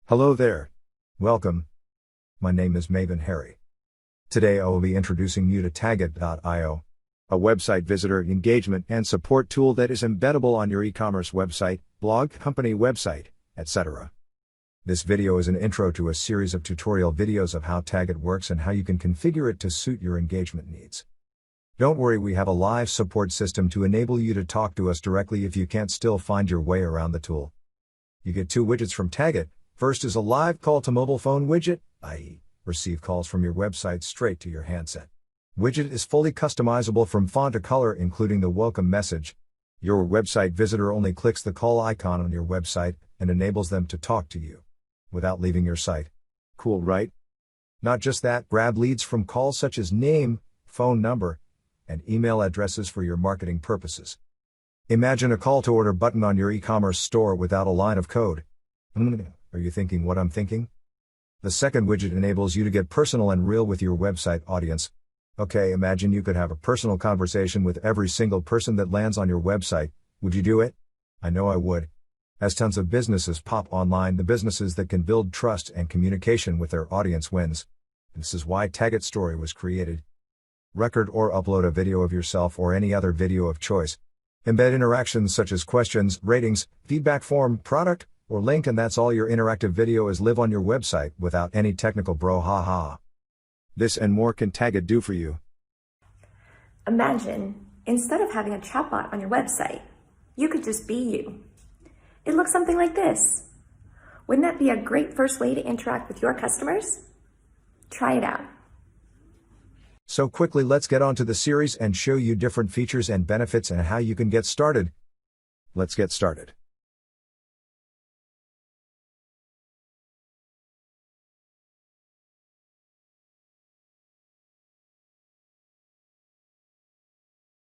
Hello there. Welcome. My name is Maven Harry. Today I will be introducing you to Tagget.io, a website visitor engagement and support tool that is embeddable on your e-commerce website, blog, company website, etc. This video is an intro to a series of tutorial videos of how Tagget works and how you can configure it to suit your engagement needs. Don't worry, we have a live support system to enable you to talk to us directly if you can't still find your way around the tool. You get two widgets from Tagget. First is a live call to mobile phone widget, i.e., receive calls from your website straight to your handset. Widget is fully customizable from font to color, including the welcome message. Your website visitor only clicks the call icon on your website and enables them to talk to you without leaving your site. Cool, right? Not just that, grab leads from calls such as name, phone number, and email addresses for your marketing purposes. Imagine a call to order button on your e-commerce store without a line of code. Are you thinking what I'm thinking? The second widget enables you to get personal and real with your website audience. Okay, imagine you could have a personal conversation with every single person that lands on your website. Would you do it? I know I would. As tons of businesses pop online, the businesses that can build trust and communication with their audience wins. This is why Tagget Story was created. Record or upload a video of yourself or any other video of choice. Embed interactions such as questions, ratings, feedback form, product, or link, and that's all your interactive video is live on your website without any technical brouhaha. This and more can Tagget do for you. Imagine, instead of having a chatbot on your website, you could just be you. It looks something like this. Wouldn't that be a great first way to interact with your customers? Try it out. So quickly, let's get on to the series and show you different features and benefits and how you can get started. Let's get started.